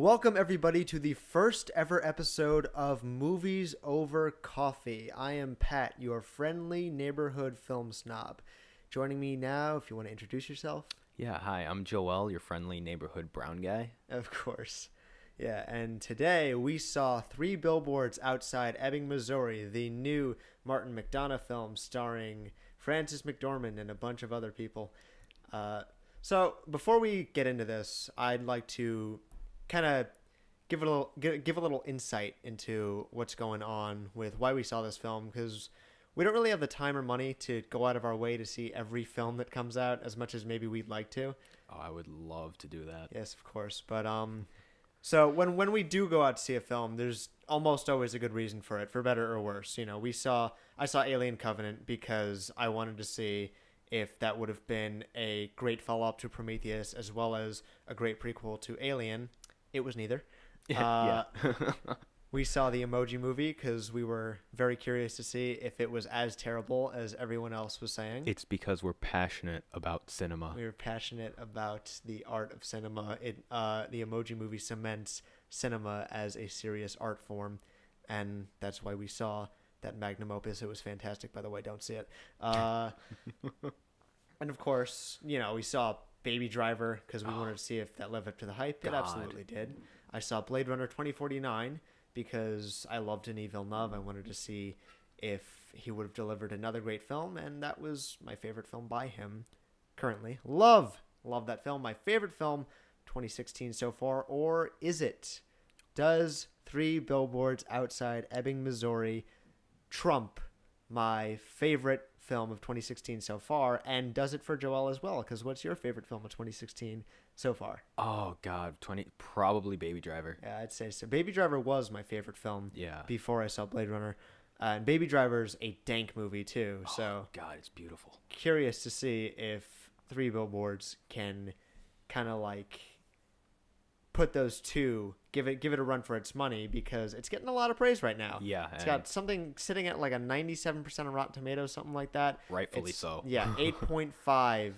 Welcome, everybody, to the first ever episode of Movies Over Coffee. I am Pat, your friendly neighborhood film snob. Joining me now, if you want to introduce yourself. Yeah, hi, I'm Joel, your friendly neighborhood brown guy. Of course. Yeah, and today we saw 3 Billboards Outside Ebbing, Missouri, the new Martin McDonagh film starring Frances McDormand and a bunch of other people. So before we get into this, I'd like to kind of give a little insight into what's going on with why we saw this film, because we don't really have the time or money to go out of our way to see every film that comes out as much as maybe we'd like to. Oh, I would love to do that. Yes, of course. But so when we do go out to see a film, there's almost always a good reason for it, for better or worse. You know, I saw Alien Covenant because I wanted to see if that would have been a great follow-up to Prometheus as well as a great prequel to Alien. It was neither. Yeah. We saw the Emoji Movie because we were very curious to see if it was as terrible as everyone else was saying. It's because we're passionate about cinema. We were passionate about the art of cinema. The Emoji Movie cements cinema as a serious art form, and that's why we saw that magnum opus. It was fantastic, by the way. Don't see it. And of course, you know, we saw Baby Driver because we wanted to see if that lived up to the hype. It absolutely did. I saw Blade Runner 2049 because I loved Denis Villeneuve. I wanted to see if he would have delivered another great film, and that was my favorite film by him currently. Love that film. My favorite film 2016 so far, or is it? Does 3 Billboards Outside Ebbing, Missouri trump my favorite film of 2016 so far, and does it for Joel as well? Because what's your favorite film of 2016 so far? Oh God, probably Baby Driver. Yeah, I'd say so. Baby Driver was my favorite film. Yeah. Before I saw Blade Runner, and Baby Driver's a dank movie too. Oh, so God, it's beautiful. Curious to see if 3 Billboards can kind of like put those two, give it a run for its money, because it's getting a lot of praise right now. Yeah, it's got something sitting at like a 97% on Rotten Tomatoes, something like that. Rightfully so. Yeah, 8.5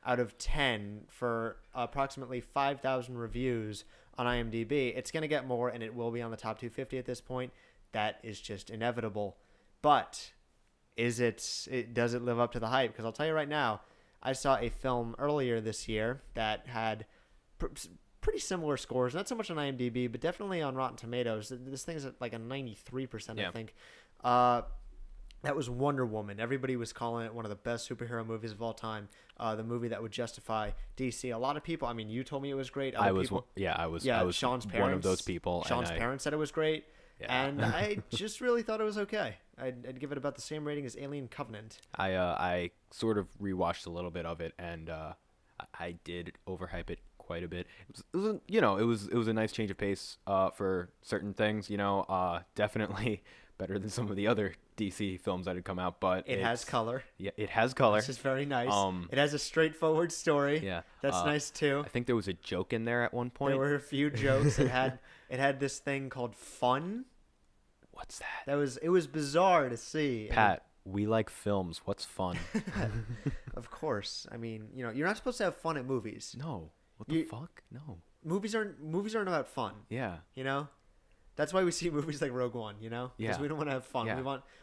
out of 10 for approximately 5,000 reviews on IMDb. It's going to get more, and it will be on the top 250 at this point. That is just inevitable. But does it live up to the hype? Because I'll tell you right now, I saw a film earlier this year that had pretty similar scores, not so much on IMDb, but definitely on Rotten Tomatoes. This thing's at like a 93%, yeah. I think. That was Wonder Woman. Everybody was calling it one of the best superhero movies of all time. The movie that would justify DC. A lot of people, I mean, you told me it was great. I was Sean's parents, one of those people. Sean's parents said it was great. Yeah. And I just really thought it was okay. I'd give it about the same rating as Alien Covenant. I sort of rewatched a little bit of it, and I did overhype it quite a bit. It was a nice change of pace for certain things. Definitely better than some of the other DC films that had come out, but it has color. Yeah, it has color. This is very nice. It has a straightforward story. Yeah, that's nice too. I think there was a joke in there at one point. There were a few jokes. It had this thing called fun. What's that? It was bizarre to see. Pat, we like films. What's fun? Of course. I mean, you're not supposed to have fun at movies. No. What the fuck? No. Movies aren't about fun. Yeah. That's why we see movies like Rogue One, Because Yeah. we don't want to have fun. Yeah.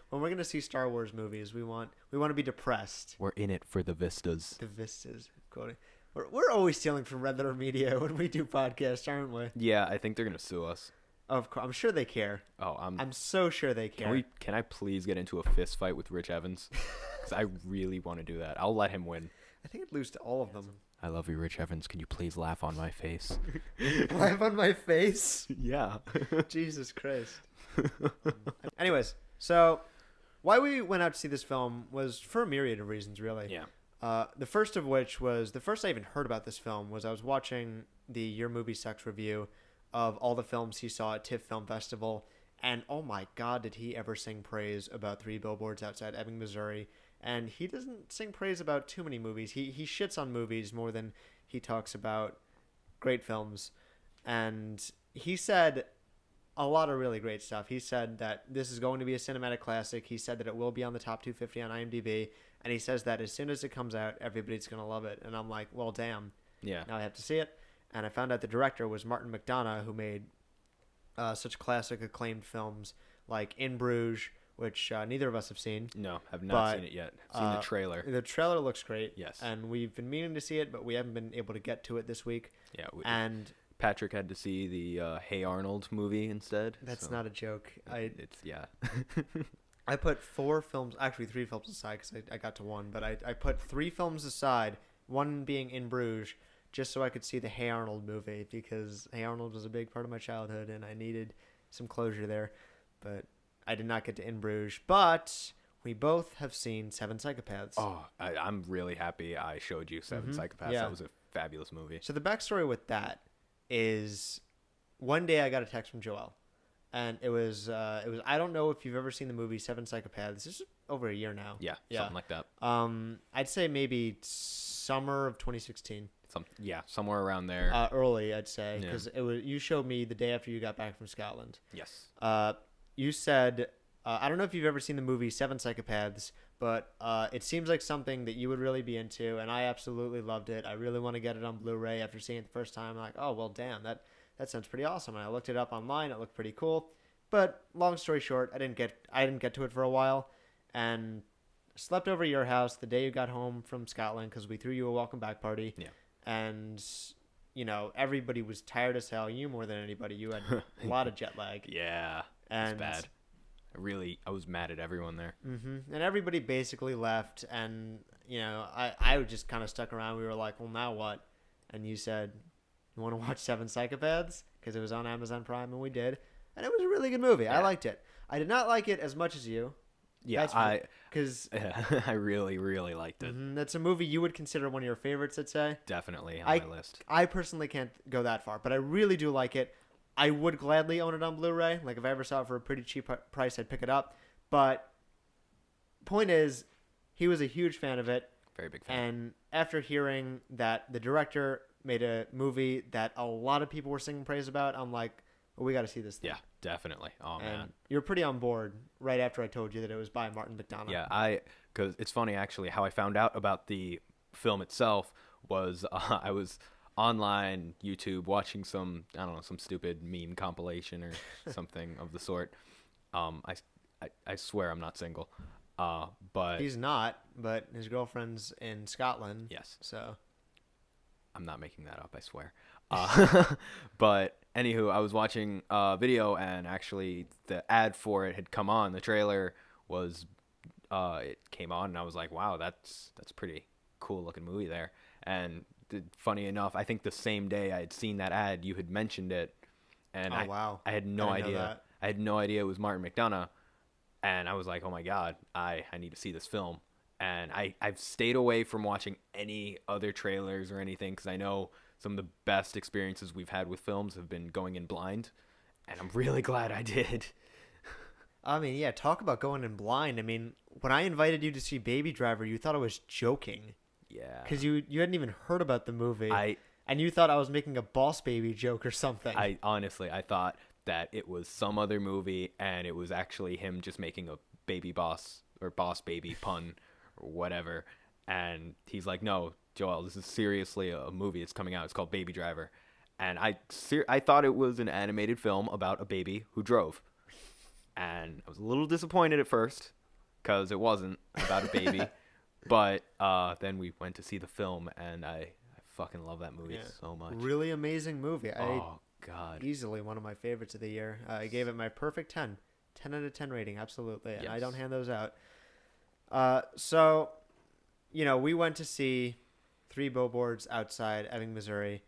When we're going to see Star Wars movies, we want to be depressed. We're in it for the vistas. The vistas. Quoting. We're always stealing from Red Letter Media when we do podcasts, aren't we? Yeah, I think they're going to sue us. Of course. I'm sure they care. Oh, I'm so sure they care. Can I please get into a fist fight with Rich Evans? Because I really want to do that. I'll let him win. I think it lose to all of them. I love you, Rich Evans. Can you please laugh on my face? Laugh on my face? Yeah. Jesus Christ. Anyways, so why we went out to see this film was for a myriad of reasons, really. Yeah. The first of which was, the first I even heard about this film was I was watching the Your Movie Sucks review of all the films he saw at TIFF Film Festival, and oh my God, did he ever sing praise about 3 Billboards Outside Ebbing, Missouri. And he doesn't sing praise about too many movies. He shits on movies more than he talks about great films. And he said a lot of really great stuff. He said that this is going to be a cinematic classic. He said that it will be on the top 250 on IMDb. And he says that as soon as it comes out, everybody's going to love it. And I'm like, well, damn. Yeah. Now I have to see it. and I found out the director was Martin McDonagh, who made such classic acclaimed films like In Bruges, which neither of us have seen. No, have not seen it yet. I've seen the trailer. The trailer looks great. Yes. And we've been meaning to see it, but we haven't been able to get to it this week. Yeah. And Patrick had to see the Hey Arnold movie instead. That's not a joke. Yeah. I put 4 films, actually 3 films aside because I got to one, but I put 3 films aside, one being In Bruges, just so I could see the Hey Arnold movie, because Hey Arnold was a big part of my childhood and I needed some closure there. But I did not get to In Bruges, but we both have seen Seven Psychopaths. Oh, I'm really happy I showed you Seven Psychopaths. Yeah. That was a fabulous movie. So the backstory with that is one day I got a text from Joel, and it was I don't know if you've ever seen the movie Seven Psychopaths. This is over a year now. Yeah, something like that. I'd say maybe summer of 2016. Somewhere around there. Early, I'd say, because you showed me the day after you got back from Scotland. Yes. You said, I don't know if you've ever seen the movie Seven Psychopaths, but it seems like something that you would really be into, and I absolutely loved it. I really want to get it on Blu-ray after seeing it the first time. I'm like, oh, well, damn, that sounds pretty awesome. And I looked it up online. It looked pretty cool. But long story short, I didn't get to it for a while, and slept over at your house the day you got home from Scotland because we threw you a welcome back party. Yeah. And, everybody was tired as hell. You more than anybody. You had a lot of jet lag. Yeah. And it was bad. I was mad at everyone there. Mm-hmm. And everybody basically left, and I just kind of stuck around. We were like, well, now what? And you said, you want to watch Seven Psychopaths? Because it was on Amazon Prime, and we did. And it was a really good movie. Yeah. I liked it. I did not like it as much as you. Yeah, because I really, really liked it. Mm-hmm, that's a movie you would consider one of your favorites, I'd say. Definitely on my list. I personally can't go that far, but I really do like it. I would gladly own it on Blu-ray. Like, if I ever saw it for a pretty cheap price, I'd pick it up. But point is, he was a huge fan of it. Very big fan. And after hearing that the director made a movie that a lot of people were singing praise about, I'm like, well, we got to see this thing. Yeah, definitely. Oh, and man. You're pretty on board right after I told you that it was by Martin McDonagh. Yeah, because it's funny, actually, how I found out about the film itself was I was online YouTube watching some stupid meme compilation or something of the sort. I swear I'm not single. But he's not, but his girlfriend's in Scotland. Yes. So I'm not making that up, I swear. But anywho, I was watching a video, and actually the ad for it had come on. The trailer was it came on, and I was like, wow, that's pretty cool looking movie there. And funny enough, I think the same day I had seen that ad, you had mentioned it, and wow. I had no idea. I had no idea it was Martin McDonagh, and I was like, oh my god, I need to see this film. And I've stayed away from watching any other trailers or anything, because I know some of the best experiences we've had with films have been going in blind, and I'm really glad I did. I mean, yeah, talk about going in blind. I mean, when I invited you to see Baby Driver, you thought I was joking. Yeah. Because you hadn't even heard about the movie. And you thought I was making a Boss Baby joke or something. I thought that it was some other movie, and it was actually him just making a baby boss or boss baby pun or whatever. And he's like, no, Joel, this is seriously a movie that's coming out. It's called Baby Driver. And I thought it was an animated film about a baby who drove. And I was a little disappointed at first because it wasn't about a baby. But then we went to see the film, and I fucking love that movie so much. Really amazing movie. Oh, God. Easily one of my favorites of the year. I gave it my perfect 10. 10 out of 10 rating, absolutely. And I don't hand those out. So, we went to see 3 Billboards outside Ebbing, Missouri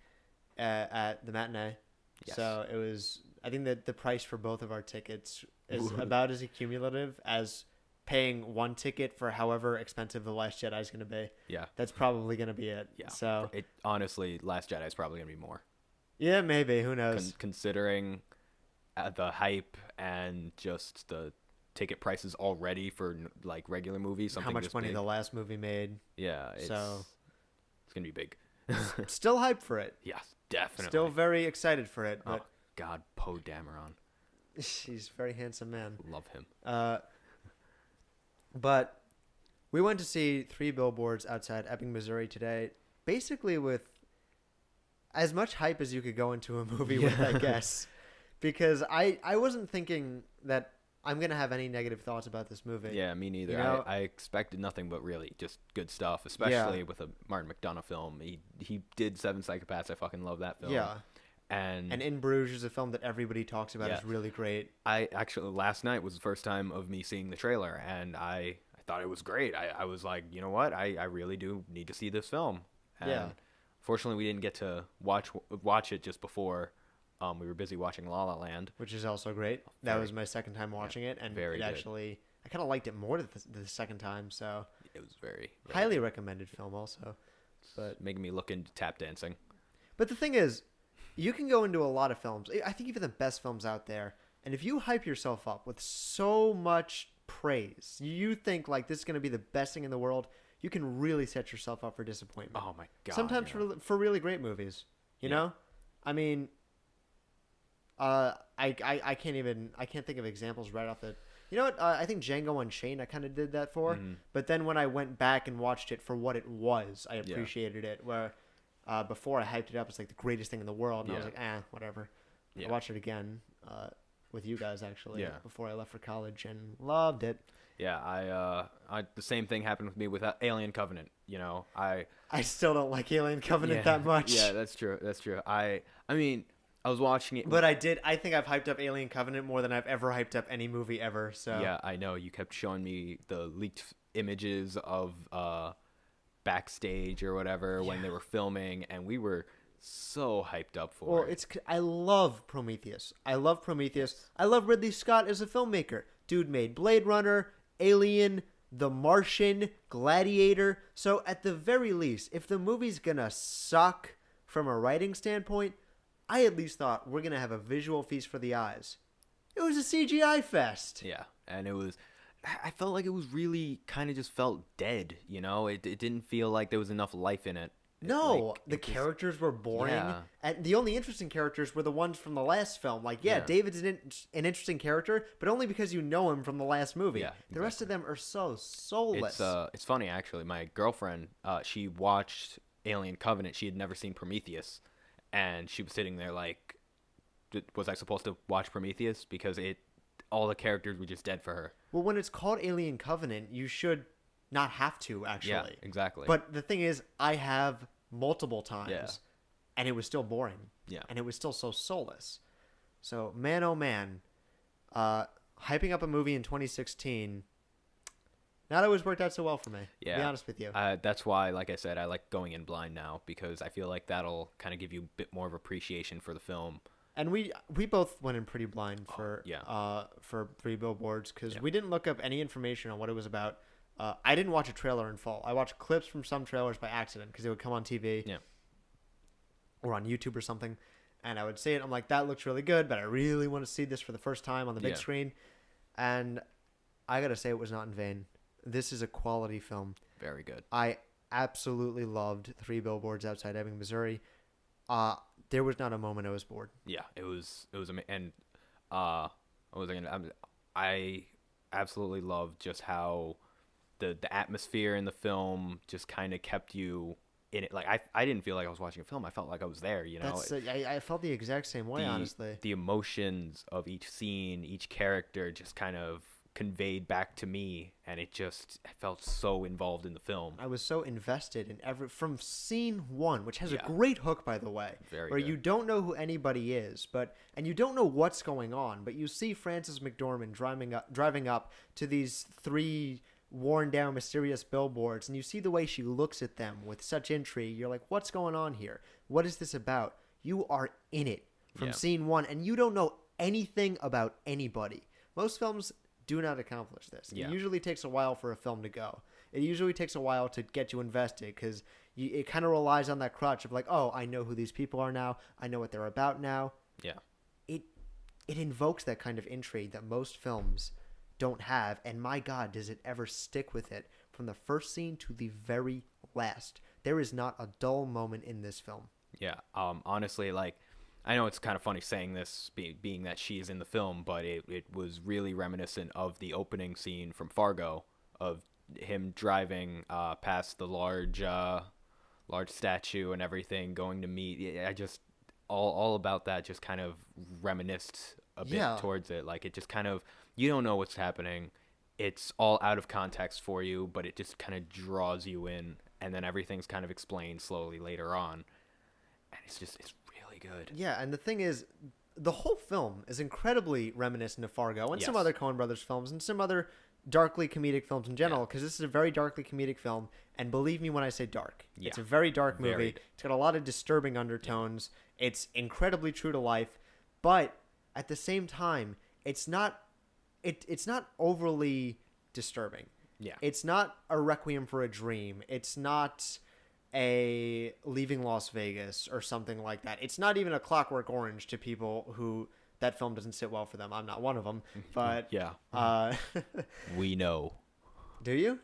at the matinee. Yes. So it was, I think that the price for both of our tickets is about as accumulative as paying one ticket for however expensive The Last Jedi is going to be. Yeah. That's probably going to be it. Yeah. So honestly, Last Jedi is probably going to be more. Yeah, maybe. Who knows? Considering the hype and just the ticket prices already for like regular movies. How much money the last movie made. Yeah. It's going to be big. Still hyped for it. Yes, definitely. Still very excited for it. But God, Poe Dameron. He's a very handsome man. Love him. But we went to see 3 Billboards outside Ebbing, Missouri today, basically with as much hype as you could go into a movie with, I guess, because I wasn't thinking that I'm gonna have any negative thoughts about this movie. Yeah, me neither. You know? I expected nothing but really just good stuff, especially with a Martin McDonagh film. He did Seven Psychopaths. I fucking love that film. Yeah. And In Bruges is a film that everybody talks about. It's really great. I actually, last night was the first time of me seeing the trailer, and I thought it was great. I was like, you know what? I really do need to see this film. And fortunately, we didn't get to watch it just before. We were busy watching La La Land, Which is also great. That was my second time watching it, and very it good. actually, I kind of liked it more the second time. So it was very highly recommended film, also. But making me look into tap dancing. the thing is, you can go into a lot of films. I think even the best films out there, and if you hype yourself up with so much praise, you think like this is going to be the best thing in the world, you can really set yourself up for disappointment. Oh my god! Sometimes for really great movies, you know. I mean, I can't think of examples right off the. You know what? I think Django Unchained I kind of did that for, but then when I went back and watched it for what it was, I appreciated it. Where before I hyped it up as like the greatest thing in the world, and I was like, whatever. I watched it again with you guys actually before I left for college and loved it. Yeah, I the same thing happened with me with Alien Covenant. You know, I still don't like Alien Covenant that much. Yeah, that's true. That's true. I mean, I was watching it, but I think I've hyped up Alien Covenant more than I've ever hyped up any movie ever. So yeah, I know you kept showing me the leaked images of backstage or whatever when they were filming, and we were so hyped up for it. I love Prometheus. I love Ridley Scott as a filmmaker. Dude made Blade Runner, Alien, The Martian, Gladiator. So at the very least, if the movie's gonna suck from a writing standpoint, I at least thought we're gonna have a visual feast for the eyes. It was a CGI fest. Yeah, and I felt like it was really kind of just felt dead, you know? It didn't feel like there was enough life in it. No, the characters were boring. Yeah. And the only interesting characters were the ones from the last film. Like, David's an interesting character, but only because you know him from the last movie. Yeah, exactly. The rest of them are so soulless. It's funny, actually. My girlfriend, she watched Alien Covenant. She had never seen Prometheus. And she was sitting there like, was I supposed to watch Prometheus? Because all the characters were just dead for her. Well, when it's called Alien Covenant, you should not have to, actually. Yeah, exactly. But the thing is, I have multiple times, and it was still boring. Yeah. And it was still so soulless. So, man, oh man, hyping up a movie in 2016, not always worked out so well for me, to be honest with you. That's why, like I said, I like going in blind now, because I feel like that'll kind of give you a bit more of appreciation for the film. And we both went in pretty blind for Three Billboards, because we didn't look up any information on what it was about. I didn't watch a trailer in full. I watched clips from some trailers by accident because they would come on TV or on YouTube or something, and I would see it. I'm like, that looks really good, but I really want to see this for the first time on the big screen. And I gotta say, it was not in vain. This is a quality film. Very good. I absolutely loved Three Billboards Outside Ebbing, Missouri. There was not a moment I was bored. Yeah, it was and what was I gonna? I absolutely loved just how the atmosphere in the film just kind of kept you in it. Like I didn't feel like I was watching a film. I felt like I was there. You know, I felt the exact same way. Honestly, the emotions of each scene, each character, just kind of conveyed back to me, and I felt so involved in the film. I was so invested in from scene one, which has a great hook, by the way, where you don't know who anybody is, and you don't know what's going on, but you see Frances McDormand driving up to these three worn down mysterious billboards, and you see the way she looks at them with such intrigue. You're like, what's going on here? What is this about? You are in it from scene one, and you don't know anything about anybody. Most films do not accomplish this. It usually takes a while for a film to go. It usually takes a while to get you invested, because it kind of relies on that crutch of like, oh, I know who these people are now. I know what they're about now. Yeah. It invokes that kind of intrigue that most films don't have, and my God, does it ever stick with it from the first scene to the very last. There is not a dull moment in this film. Yeah. Honestly, like, I know it's kind of funny saying this, being that she is in the film, but it was really reminiscent of the opening scene from Fargo, of him driving past the large large statue and everything, going to meet. I just all about that just kind of reminisced a bit towards it. Like, it just kind of, you don't know what's happening. It's all out of context for you, but it just kind of draws you in, and then everything's kind of explained slowly later on. And it's really good. Yeah, and the thing is, the whole film is incredibly reminiscent of Fargo and some other Coen Brothers films and some other darkly comedic films in general, because this is a very darkly comedic film, and believe me when I say dark. It's a very dark movie. It's got a lot of disturbing undertones. It's incredibly true to life, but at the same time, it's not overly disturbing. Yeah. It's not a Requiem for a Dream. It's not a Leaving Las Vegas or something like that. It's not even a Clockwork Orange to people who that film doesn't sit well for them. I'm not one of them, but yeah. We know. Do you?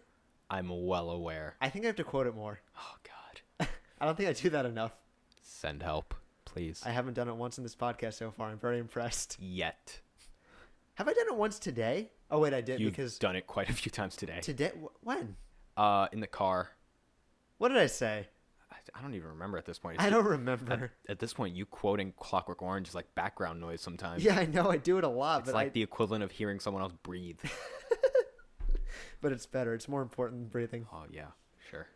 I'm well aware. I think I have to quote it more. Oh God. I don't think I do that enough. Send help, please. I haven't done it once in this podcast so far. I'm very impressed. Yet. Have I done it once today? Oh wait, I did. You've done it quite a few times today. Today? When? In the car. What did I say? I don't even remember at this point. I don't remember. At this point, you quoting Clockwork Orange is like background noise sometimes. Yeah, I know. I do it a lot. It's like the equivalent of hearing someone else breathe. But it's better. It's more important than breathing. Oh, yeah. Sure.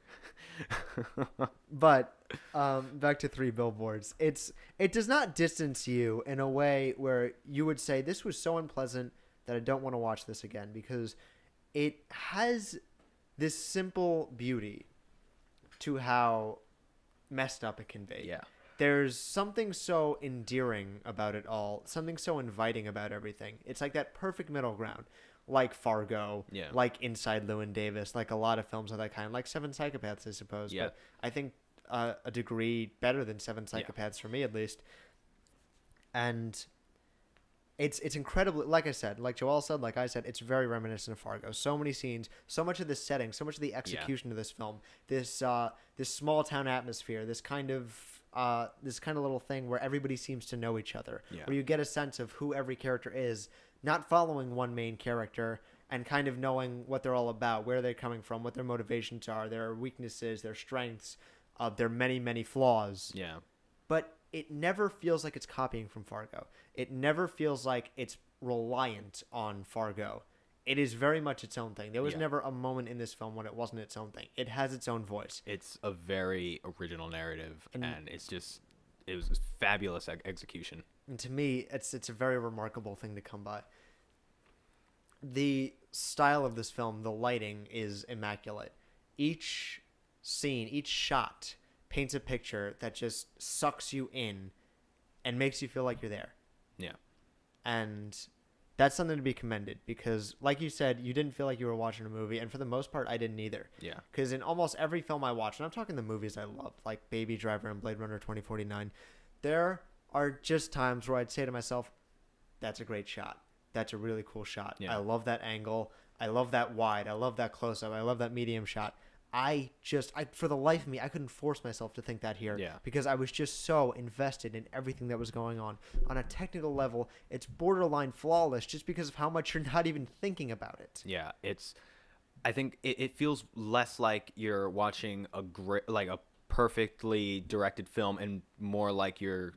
But back to Three Billboards. It does not distance you in a way where you would say, this was so unpleasant that I don't want to watch this again, because it has this simple beauty to how messed up it can be. Yeah. There's something so endearing about it all, something so inviting about everything. It's like that perfect middle ground, like Fargo, like Inside Llewyn Davis, like a lot of films of that kind, like Seven Psychopaths, I suppose. Yeah. But I think a degree better than Seven Psychopaths for me, at least. And it's incredibly, like I said, like Joel said, like I said, it's very reminiscent of Fargo. So many scenes, so much of the setting, so much of the execution of this film, this small town atmosphere, this kind of little thing where everybody seems to know each other, where you get a sense of who every character is, not following one main character, and kind of knowing what they're all about, where they're coming from, what their motivations are, their weaknesses, their strengths, their many, many flaws. Yeah. But it never feels like it's copying from Fargo. It never feels like it's reliant on Fargo. It is very much its own thing. There was never a moment in this film when it wasn't its own thing. It has its own voice. It's a very original narrative, and it was fabulous execution. And to me, it's a very remarkable thing to come by. The style of this film, the lighting, is immaculate. Each scene, each shot paints a picture that just sucks you in and makes you feel like you're there. Yeah. And that's something to be commended, because like you said, you didn't feel like you were watching a movie, and for the most part I didn't either. Yeah. Because in almost every film I watch, and I'm talking the movies I love, like Baby Driver and Blade Runner 2049, there are just times where I'd say to myself, that's a great shot. That's a really cool shot. Yeah. I love that angle. I love that wide. I love that close-up. I love that medium shot. I for the life of me, I couldn't force myself to think that here, because I was just so invested in everything that was going on. On a technical level, it's borderline flawless just because of how much you're not even thinking about it. Yeah, I think it feels less like you're watching a perfectly directed film and more like you're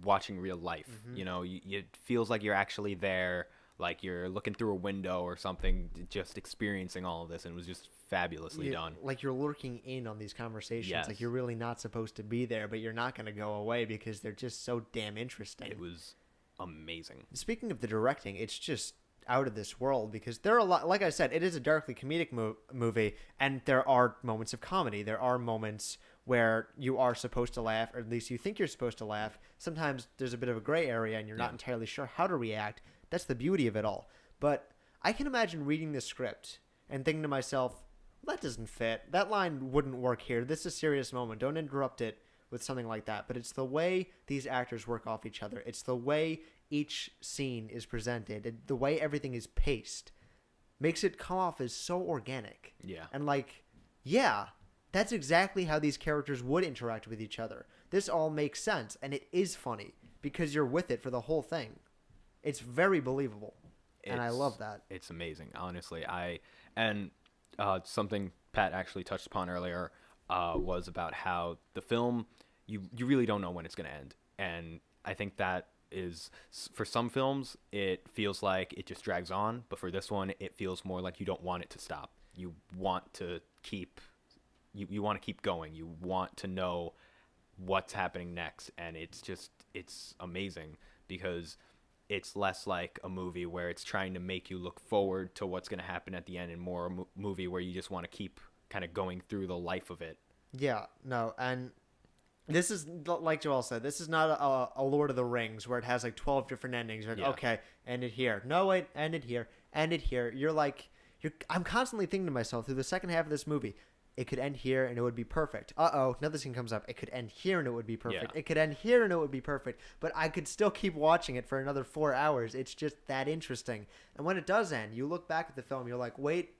watching real life. Mm-hmm. You know, it feels like you're actually there, like you're looking through a window or something, just experiencing all of this, and it was just fabulously done. Like you're lurking in on these conversations. Yes. Like you're really not supposed to be there, but you're not going to go away because they're just so damn interesting. It was amazing. Speaking of the directing, it's just out of this world, because there are a lot, like I said, it is a darkly comedic movie, and there are moments of comedy. There are moments where you are supposed to laugh, or at least you think you're supposed to laugh. Sometimes there's a bit of a gray area and you're not entirely sure how to react. That's the beauty of it all. But I can imagine reading the script and thinking to myself, that doesn't fit. That line wouldn't work here. This is a serious moment. Don't interrupt it with something like that. But it's the way these actors work off each other. It's the way each scene is presented. The way everything is paced makes it come off as so organic. Yeah. And that's exactly how these characters would interact with each other. This all makes sense, and it is funny because you're with it for the whole thing. It's very believable, and I love that. It's amazing, honestly. Something Pat actually touched upon earlier, was about how the film, you really don't know when it's going to end. And I think that is, for some films, it feels like it just drags on. But for this one, it feels more like you don't want it to stop. You want to keep, you want to keep going. You want to know what's happening next. And it's amazing because it's less like a movie where it's trying to make you look forward to what's going to happen at the end, and more a movie where you just want to keep kind of going through the life of it. Yeah, no, and this is, like Joel said, this is not a Lord of the Rings where it has like 12 different endings. You're like, okay, end it here. No, wait, end it here. End it here. I'm constantly thinking to myself through the second half of this movie, it could end here and it would be perfect. Another scene comes up. It could end here and it would be perfect. Yeah. It could end here and it would be perfect. But I could still keep watching it for another 4 hours. It's just that interesting. And when it does end, you look back at the film, you're like, wait,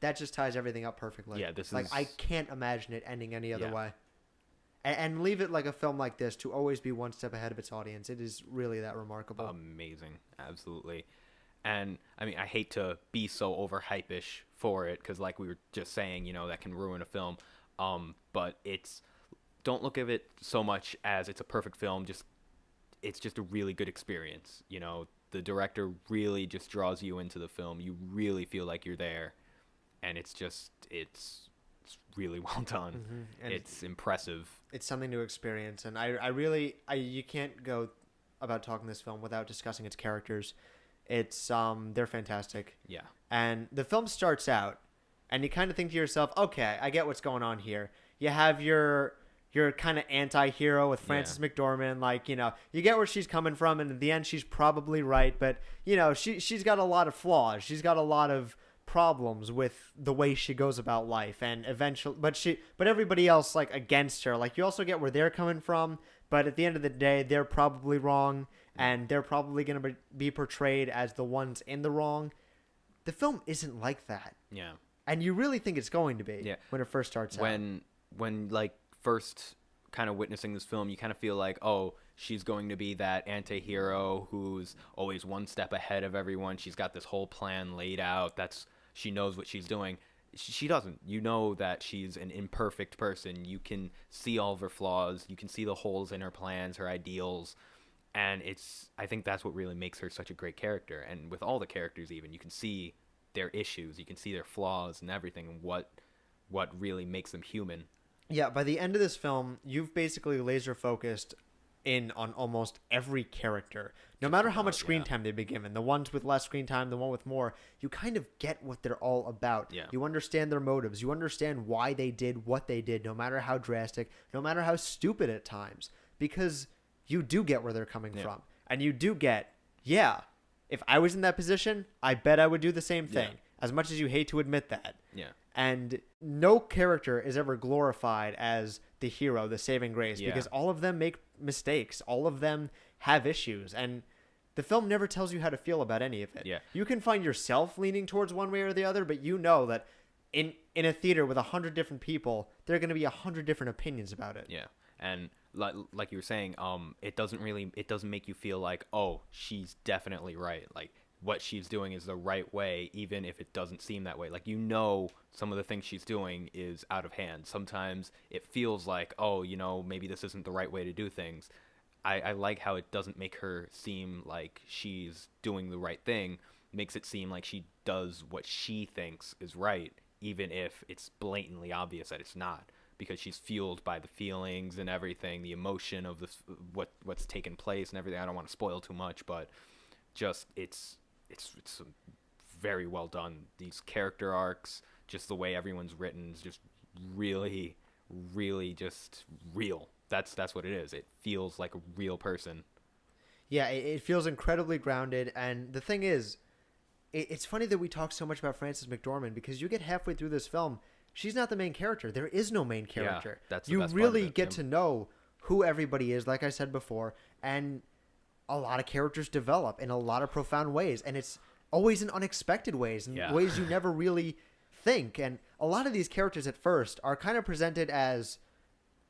that just ties everything up perfectly. Yeah, this like, is... I can't imagine it ending any other Yeah. way. And leave it like a film like this to always be one step ahead of its audience. It is really that remarkable. Amazing. Absolutely. And, I mean, I hate to be so overhype-ish for it, because like we were just saying, you know, that can ruin a film. But don't look at it so much as it's a perfect film. It's just a really good experience. You know, the director really just draws you into the film. You really feel like you're there. And it's really well done. Mm-hmm. And it's impressive. It's something to experience. And you can't go about talking this film without discussing its characters. They're fantastic. Yeah. And the film starts out, and you kind of think to yourself, okay, I get what's going on here. You have your kind of anti-hero with Frances McDormand, like, you know, you get where she's coming from, and in the end, she's probably right, but, you know, she's got a lot of flaws. She's got a lot of problems with the way she goes about life, and eventually, but everybody else, like, against her. Like, you also get where they're coming from, but at the end of the day, they're probably wrong, and they're probably going to be portrayed as the ones in the wrong. The film isn't like that. Yeah. And you really think it's going to be when it first starts out. When like first kind of witnessing this film, you kind of feel like, oh, she's going to be that anti-hero who's always one step ahead of everyone. She's got this whole plan laid out. She knows what she's doing. She doesn't. You know that she's an imperfect person. You can see all of her flaws. You can see the holes in her plans, her ideals. And I think that's what really makes her such a great character. And with all the characters, even, you can see their issues, you can see their flaws and everything, and what really makes them human. Yeah, by the end of this film, you've basically laser focused in on almost every character. No matter how much screen time they've been given, the ones with less screen time, the one with more, you kind of get what they're all about. Yeah. You understand their motives. You understand why they did what they did, no matter how drastic, no matter how stupid at times, because you do get where they're coming from. And you do get, if I was in that position, I bet I would do the same thing, as much as you hate to admit that. Yeah. And no character is ever glorified as the hero, the saving grace, because all of them make mistakes. All of them have issues. And the film never tells you how to feel about any of it. Yeah. You can find yourself leaning towards one way or the other, but you know that in a theater with 100 different people, there are going to be 100 different opinions about it. Yeah. And like you were saying, it doesn't make you feel like, oh, she's definitely right. Like, what she's doing is the right way, even if it doesn't seem that way. Like, you know, some of the things she's doing is out of hand. Sometimes it feels like, oh, you know, maybe this isn't the right way to do things. I like how it doesn't make her seem like she's doing the right thing. It makes it seem like she does what she thinks is right, even if it's blatantly obvious that it's not, because she's fueled by the feelings and everything, the emotion of this, what's taken place and everything. I don't want to spoil too much, but just it's very well done. These character arcs, just the way everyone's written, is just really, really just real. That's what it is. It feels like a real person. Yeah, it feels incredibly grounded. And the thing is, it's funny that we talk so much about Frances McDormand, because you get halfway through this film, she's not the main character. There is no main character. Yeah, that's the you best really part of it. get to know who everybody is, like I said before, and a lot of characters develop in a lot of profound ways, and it's always in unexpected ways, and ways you never really think. And a lot of these characters at first are kind of presented as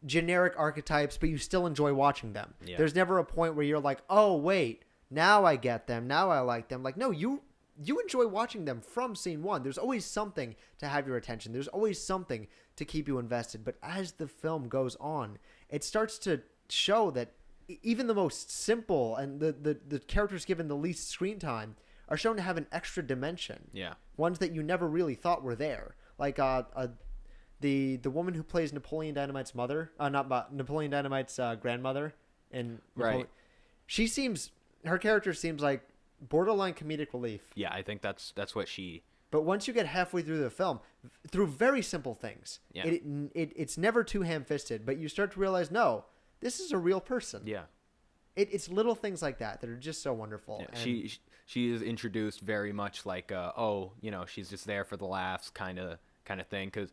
generic archetypes, but you still enjoy watching them. Yeah. There's never a point where you're like, oh, wait, now I get them, now I like them. Like, no, you enjoy watching them from scene one. There's always something to have your attention. There's always something to keep you invested. But as the film goes on, it starts to show that even the most simple and the characters given the least screen time are shown to have an extra dimension. Yeah. Ones that you never really thought were there. Like the woman who plays Napoleon Dynamite's mother, Napoleon Dynamite's grandmother, and Right. Her character seems like borderline comedic relief. Yeah, I think that's what she. But once you get halfway through the film, through very simple things, Yeah. it's never too ham-fisted, but you start to realize, no, this is a real person. Yeah. It's little things like that are just so wonderful. Yeah, And she is introduced very much like she's just there for the laughs kind of thing, because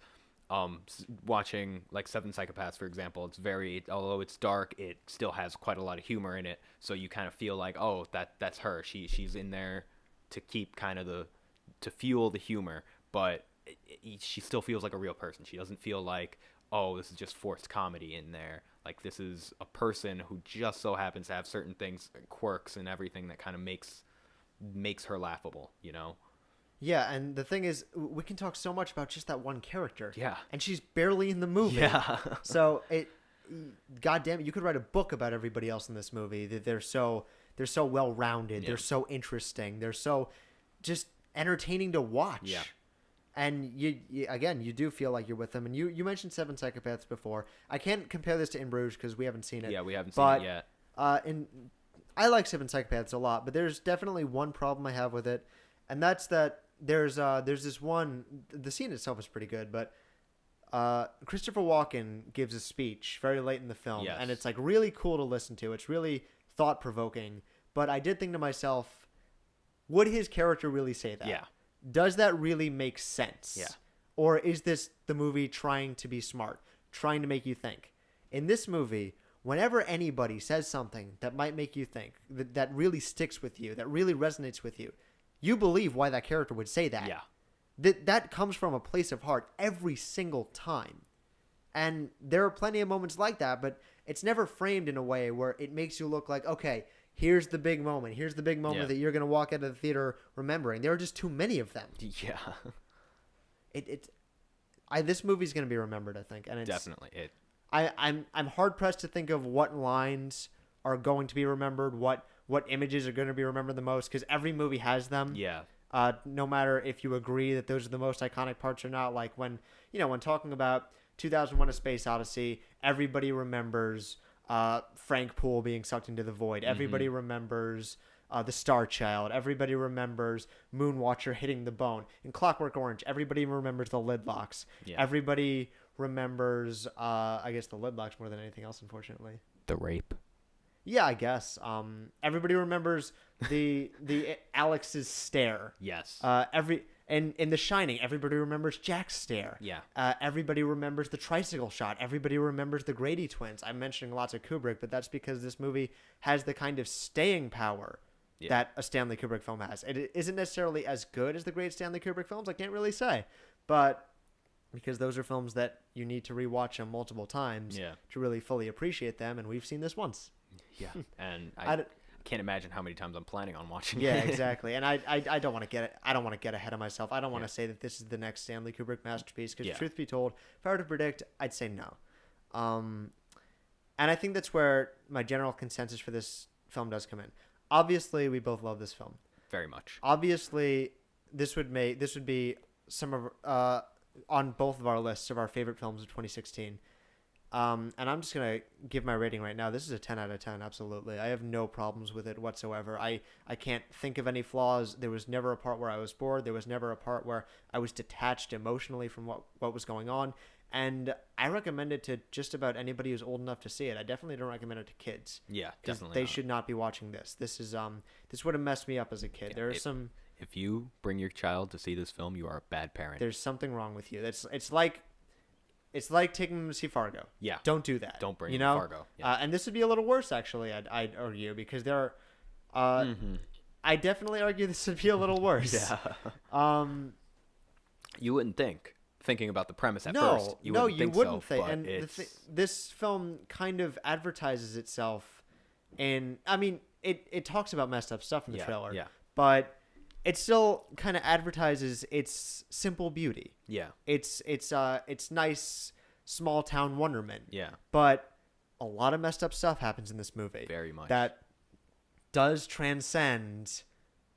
watching like Seven Psychopaths, for example, it's very, although it's dark, it still has quite a lot of humor in it, so you kind of feel like, oh, that's her, she's in there to keep kind of to fuel the humor, but she still feels like a real person. She doesn't feel like, oh, this is just forced comedy in there. Like, this is a person who just so happens to have certain things, quirks and everything that kind of makes her laughable, you know? Yeah, and the thing is, we can talk so much about just that one character. Yeah. And she's barely in the movie. Yeah. So goddamn it, you could write a book about everybody else in this movie. That they're so well-rounded. Yeah. They're so interesting. They're so just entertaining to watch. Yeah. And you do feel like you're with them. And you mentioned Seven Psychopaths before. I can't compare this to In Bruges because we haven't seen it. Yeah, we haven't seen it yet. I like Seven Psychopaths a lot, but there's definitely one problem I have with it, and that's that there's this one. The scene itself is pretty good, but Christopher Walken gives a speech very late in the film, Yes. and it's like really cool to listen to. It's really thought provoking. But I did think to myself, would his character really say that? Yeah. Does that really make sense? Yeah. Or is this the movie trying to be smart, trying to make you think? In this movie, whenever anybody says something that might make you think, that really sticks with you, that really resonates with you, you believe why that character would say that. Yeah. That comes from a place of heart every single time. And there are plenty of moments like that, but it's never framed in a way where it makes you look like, okay, here's the big moment. Here's the big moment Yeah. that you're going to walk out of the theater remembering. There are just too many of them. Yeah. This movie's going to be remembered, I think. And it's Definitely. I'm hard pressed to think of what lines are going to be remembered, what images are going to be remembered the most, because every movie has them. Yeah. No matter if you agree that those are the most iconic parts or not. Like when talking about 2001: A Space Odyssey, everybody remembers Frank Poole being sucked into the void. Everybody remembers the Star Child. Everybody remembers Moonwatcher hitting the bone. In Clockwork Orange, everybody remembers the lid locks. Yeah. Everybody remembers, I guess, the lid locks more than anything else, unfortunately. The rape. Yeah, I guess. Everybody remembers the Alex's stare. Yes. And in The Shining, everybody remembers Jack's stare. Yeah. Everybody remembers the tricycle shot. Everybody remembers the Grady twins. I'm mentioning lots of Kubrick, but that's because this movie has the kind of staying power that a Stanley Kubrick film has. It isn't necessarily as good as the great Stanley Kubrick films. I can't really say, but because those are films that you need to rewatch them multiple times to really fully appreciate them, and we've seen this once. Yeah. And I can't imagine how many times I'm planning on watching it. Yeah, exactly. And I don't want to get it. I don't want to get ahead of myself. I don't want to say that this is the next Stanley Kubrick masterpiece, because truth be told, if I were to predict, I'd say no. And I think that's where my general consensus for this film does come in. Obviously, we both love this film. Very much. Obviously, this would be some of on both of our lists of our favorite films of 2016. And I'm just going to give my rating right now. This is a 10 out of 10, absolutely. I have no problems with it whatsoever. I can't think of any flaws. There was never a part where I was bored. There was never a part where I was detached emotionally from what was going on. And I recommend it to just about anybody who's old enough to see it. I definitely don't recommend it to kids. Yeah, definitely They not. should not be watching this. This is this would have messed me up as a kid. There are some... If you bring your child to see this film, you are a bad parent. There's something wrong with you. It's like taking them to see Fargo. Yeah. Don't do that. Don't bring them them to Fargo. Yeah. And this would be a little worse, actually, I'd argue, because there are... I definitely argue this would be a little worse. Yeah. You wouldn't think, thinking about the premise at first. You wouldn't think. And this film kind of advertises itself in... I mean, it talks about messed up stuff in the trailer. Yeah. But it still kind of advertises its simple beauty. Yeah. It's nice small town wonderment. Yeah. But a lot of messed up stuff happens in this movie. Very much. That does transcend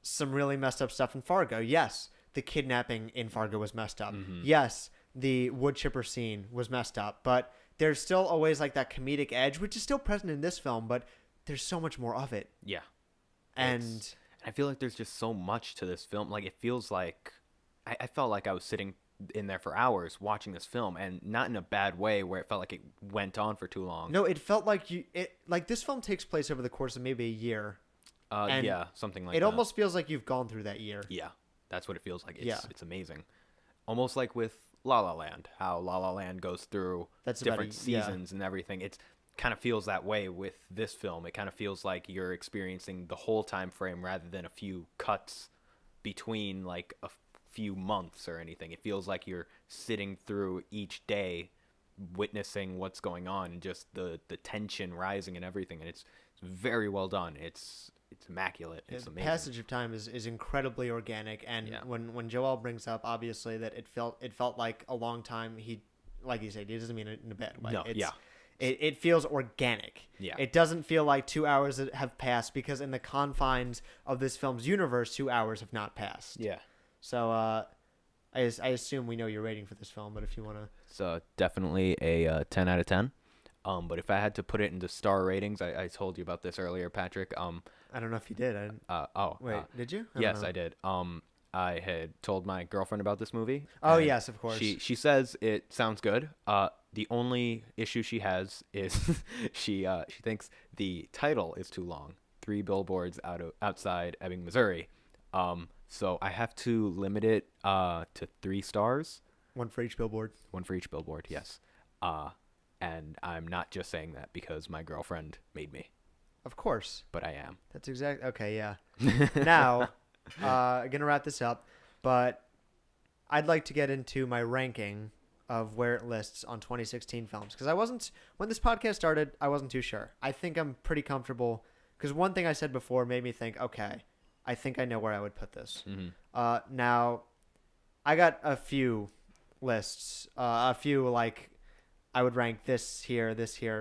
some really messed up stuff in Fargo. Yes, the kidnapping in Fargo was messed up. Mm-hmm. Yes, the wood chipper scene was messed up. But there's still always like that comedic edge, which is still present in this film, but there's so much more of it. Yeah. And I feel like there's just so much to this film. Like, it feels like I felt like I was sitting in there for hours watching this film, and not in a bad way where it felt like it went on for too long. no, it felt like this film takes place over the course of maybe a year. And Yeah, something like that. It almost feels like you've gone through that year. Yeah, that's what it feels like. Yeah. It's amazing. Almost like with La La Land, how La La Land goes through different seasons and everything. It kind of feels that way with this film. It kind of feels like you're experiencing the whole time frame rather than a few cuts between like a few months or anything. It feels like you're sitting through each day witnessing what's going on and just the tension rising and everything, and it's very well done. It's immaculate. It's amazing. The passage of time is incredibly organic, and when Joel brings up obviously that it felt like a long time, he, like you said, he doesn't mean it in a bad way. No, It feels organic. Yeah. It doesn't feel like 2 hours have passed, because in the confines of this film's universe, 2 hours have not passed. Yeah. So I assume we know your rating for this film, but if you want to... It's definitely a 10 out of 10. But if I had to put it into star ratings, I told you about this earlier, Patrick. I don't know if you did. Wait, did you? Yes, I did. I had told my girlfriend about this movie. Oh, yes, of course. She says it sounds good. The only issue she has is she thinks the title is too long. 3 billboards outside Ebbing, Missouri. So I have to limit it to 3 stars. One for each billboard. One for each billboard, yes. And I'm not just saying that because my girlfriend made me. Of course. But I am. That's exactly... Okay, yeah. Now, I'm going to wrap this up, but I'd like to get into my ranking of where it lists on 2016 films. Because when this podcast started, I wasn't too sure. I think I'm pretty comfortable, because one thing I said before made me think, okay, I think I know where I would put this. Mm-hmm. Now, I got a few lists, a few, like, I would rank this here,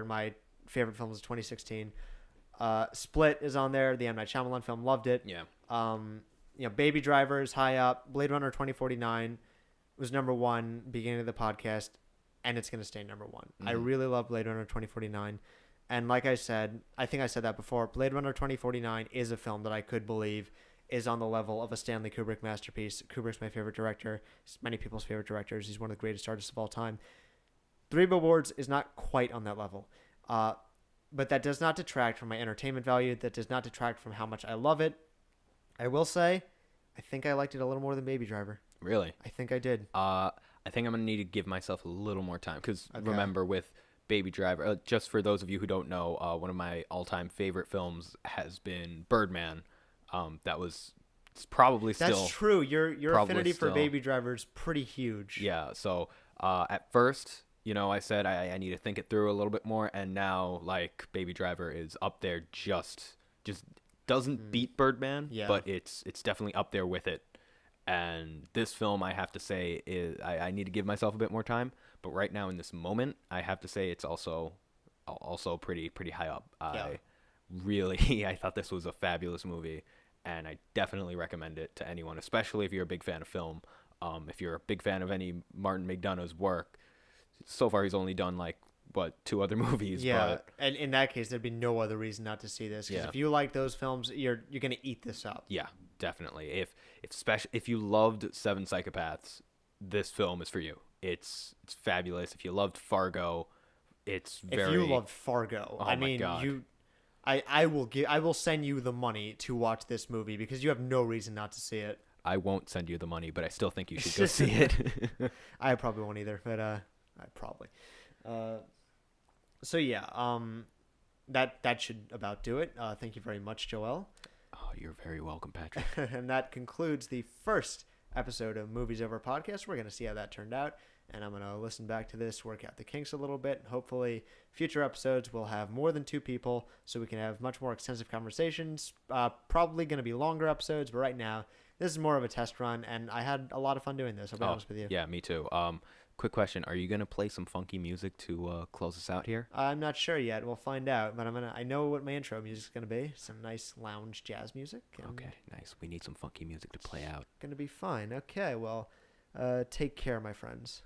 my favorite films of 2016. Split is on there, the M. Night Shyamalan film, loved it. Yeah. Baby Driver is high up. Blade Runner 2049 was number 1 beginning of the podcast, and it's going to stay number 1. I really love Blade Runner 2049. And like I said, I think I said that before, Blade Runner 2049 is a film that I could believe is on the level of a Stanley Kubrick masterpiece. Kubrick's my favorite director. He's many people's favorite directors. He's one of the greatest artists of all time. 3 Billboards is not quite on that level. But that does not detract from my entertainment value. That does not detract from how much I love it. I will say, I think I liked it a little more than Baby Driver. Really? I think I did. I think I'm going to need to give myself a little more time. Because remember, with Baby Driver, just for those of you who don't know, one of my all-time favorite films has been Birdman. It's probably still... That's true. Your affinity for Baby Driver is pretty huge. Yeah, so at first... I said I need to think it through a little bit more, and now, like, Baby Driver is up there, just doesn't beat Birdman, but it's definitely up there with it. And this film, I have to say, I need to give myself a bit more time, but right now in this moment, I have to say it's also pretty high up. I thought this was a fabulous movie, and I definitely recommend it to anyone, especially if you're a big fan of film. If you're a big fan of any Martin McDonagh's work. So far, he's only done, 2 other movies. Yeah, and in that case, there'd be no other reason not to see this. Because if you like those films, you're going to eat this up. Yeah, definitely. If you loved 7 Psychopaths, this film is for you. It's fabulous. If you loved Fargo, it's very... If you loved Fargo, oh my God. I will send you the money to watch this movie because you have no reason not to see it. I won't send you the money, but I still think you should go see it. I probably won't either, but I probably. So yeah, that should about do it. Thank you very much, Joel. Oh, you're very welcome, Patrick. And that concludes the first episode of Movies Over Podcast. We're going to see how that turned out, and I'm going to listen back to this, work out the kinks a little bit, and hopefully future episodes will have more than 2 people so we can have much more extensive conversations. Probably going to be longer episodes, but right now this is more of a test run, and I had a lot of fun doing this. I'll be honest with you. Yeah, me too. Quick question: are you gonna play some funky music to close us out here? I'm not sure yet. We'll find out. But I know what my intro music's gonna be. Some nice lounge jazz music. Okay, nice. We need some funky music to play out. Gonna be fine. Okay, well, take care, my friends.